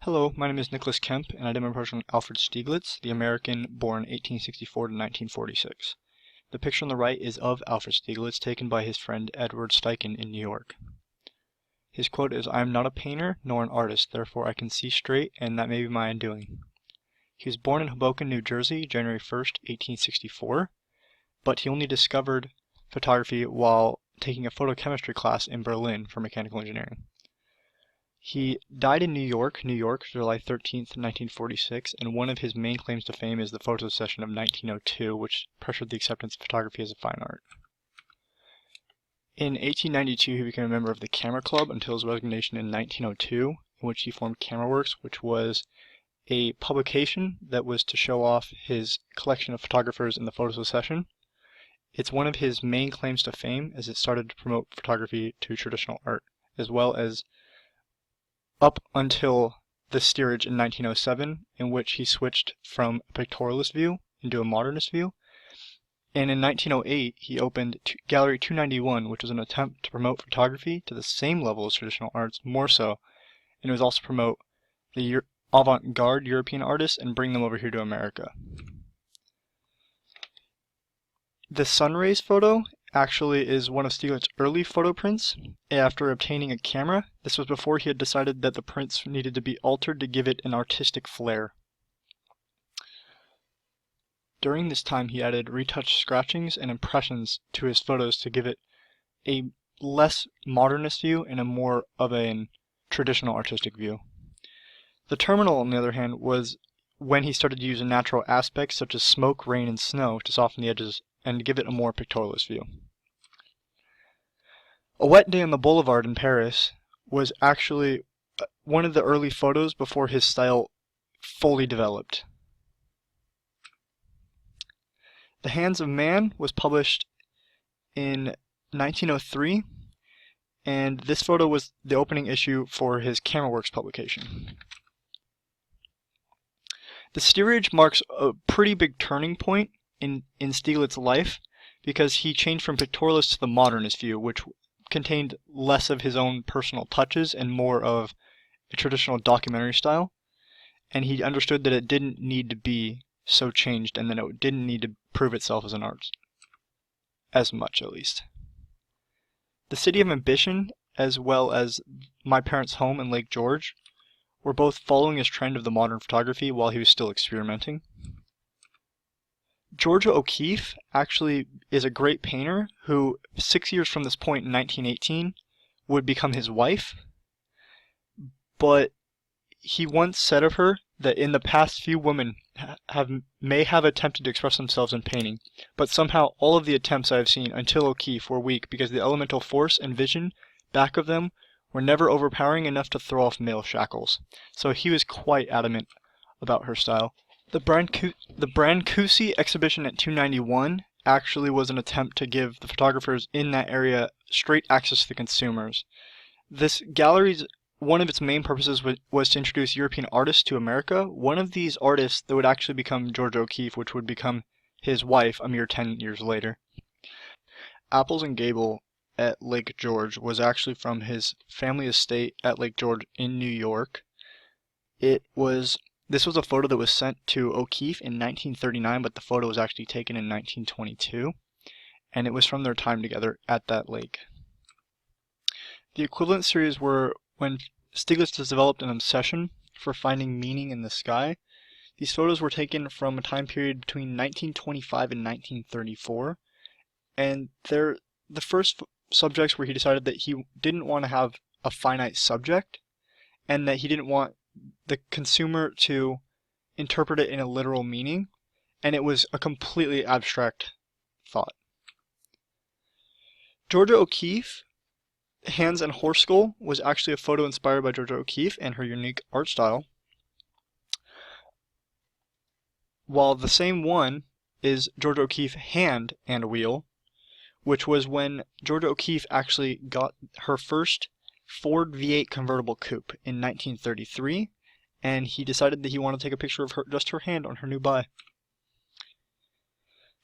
Hello, my name is Nicholas Kemp, and I did my project on Alfred Stieglitz, the American born 1864 to 1946. The picture on the right is of Alfred Stieglitz, taken by his friend Edward Steichen in New York. His quote is, "I am not a painter nor an artist, therefore I can see straight, and that may be my undoing." He was born in Hoboken, New Jersey, January 1st, 1864, but he only discovered photography while taking a photochemistry class in Berlin for mechanical engineering. He died in New York, July 13th, 1946, and one of his main claims to fame is the photo session of 1902, which pressured the acceptance of photography as a fine art. In 1892, he became a member of the Camera Club until his resignation in 1902, in which he formed CameraWorks, which was a publication that was to show off his collection of photographers in the photo session. It's one of his main claims to fame, as it started to promote photography to traditional art, as well as up until the steerage in 1907, in which he switched from a pictorialist view into a modernist view. And in 1908, he opened Gallery 291, which was an attempt to promote photography to the same level as traditional arts, more so, and it was also to promote the avant-garde European artists and bring them over here to America. The sunrays photo actually is one of Stieglitz's early photo prints after obtaining a camera. This was before he had decided that the prints needed to be altered to give it an artistic flair. During this time he added retouched scratchings and impressions to his photos to give it a less modernist view and a more of a traditional artistic view. The terminal, on the other hand, was when he started to use natural aspects such as smoke, rain, and snow to soften the edges and give it a more pictorialist view. A Wet Day on the Boulevard in Paris was actually one of the early photos before his style fully developed. The Hands of Man was published in 1903, and this photo was the opening issue for his CameraWorks publication. The steerage marks a pretty big turning point in Stieglitz's life, because he changed from pictorialist to the modernist view, which contained less of his own personal touches and more of a traditional documentary style, and he understood that it didn't need to be so changed and that it didn't need to prove itself as an art, as much at least. The City of Ambition, as well as My Parents' Home in Lake George, were both following his trend of the modern photography while he was still experimenting. Georgia O'Keeffe actually is a great painter who, 6 years from this point in 1918, would become his wife, but he once said of her that in the past few women may have attempted to express themselves in painting, but somehow all of the attempts I have seen until O'Keeffe were weak because the elemental force and vision back of them were never overpowering enough to throw off male shackles. So he was quite adamant about her style. The Brancusi exhibition at 291 actually was an attempt to give the photographers in that area straight access to the consumers. This gallery's one of its main purposes was to introduce European artists to America. One of these artists that would actually become Georgia O'Keeffe, which would become his wife a mere 10 years later. Apples and Gable at Lake George was actually from his family estate at Lake George in New York. This was a photo that was sent to O'Keeffe in 1939, but the photo was actually taken in 1922, and it was from their time together at that lake. The equivalent series were when Stieglitz has developed an obsession for finding meaning in the sky. These photos were taken from a time period between 1925 and 1934, and they're the first subjects where he decided that he didn't want to have a finite subject, and that he didn't want the consumer to interpret it in a literal meaning, and it was a completely abstract thought. Georgia O'Keeffe, Hands and Horse Skull, was actually a photo inspired by Georgia O'Keeffe and her unique art style, while the same one is Georgia O'Keeffe Hand and Wheel, which was when Georgia O'Keeffe actually got her first Ford V8 convertible coupe in 1933, and he decided that he wanted to take a picture of just her hand on her new buy.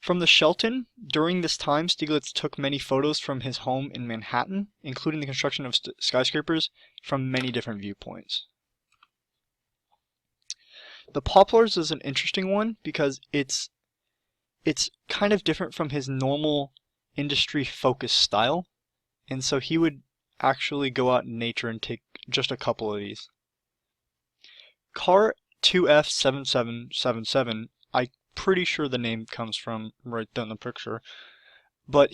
From the Shelton, during this time, Stieglitz took many photos from his home in Manhattan, including the construction of skyscrapers from many different viewpoints. The Poplars is an interesting one because it's kind of different from his normal industry focused style, and so he would actually go out in nature and take just a couple of these. Car 2F7777, I'm pretty sure the name comes from right there in the picture, but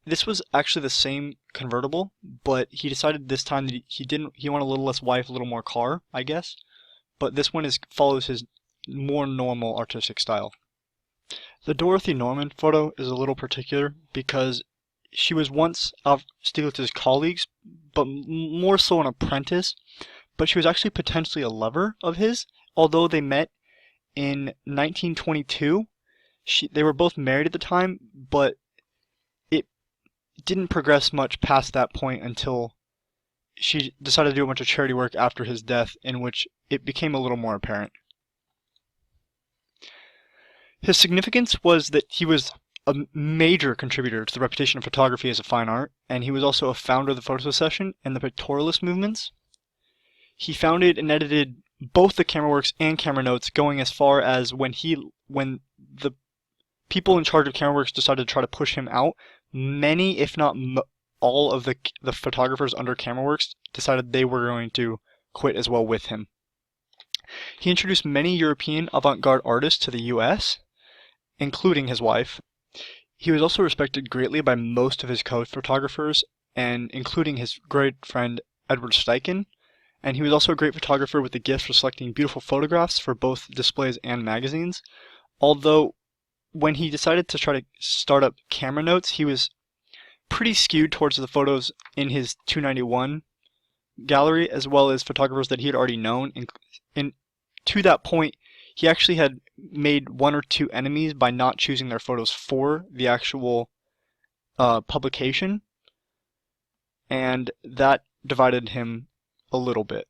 this was actually the same convertible, but he decided this time that he wanted a little less wife, a little more car, I guess. But this one follows his more normal artistic style. The Dorothy Norman photo is a little particular because she was once of Stieglitz's colleagues, but more so an apprentice. But she was actually potentially a lover of his, although they met in 1922. They were both married at the time, but it didn't progress much past that point until she decided to do a bunch of charity work after his death, in which it became a little more apparent. His significance was that he was a major contributor to the reputation of photography as a fine art, and he was also a founder of the Photosession and the pictorialist movements. He founded and edited both the CameraWorks and Camera Notes, going as far as when the people in charge of CameraWorks decided to try to push him out, many, if not all of the photographers under CameraWorks decided they were going to quit as well with him. He introduced many European avant-garde artists to the US, including his wife. He was also respected greatly by most of his co-photographers, and including his great friend Edward Steichen, and he was also a great photographer with the gift for selecting beautiful photographs for both displays and magazines. Although when he decided to try to start up Camera Notes, he was pretty skewed towards the photos in his 291 gallery, as well as photographers that he had already known. And to that point, he actually had made one or two enemies by not choosing their photos for the actual publication, and that divided him a little bit.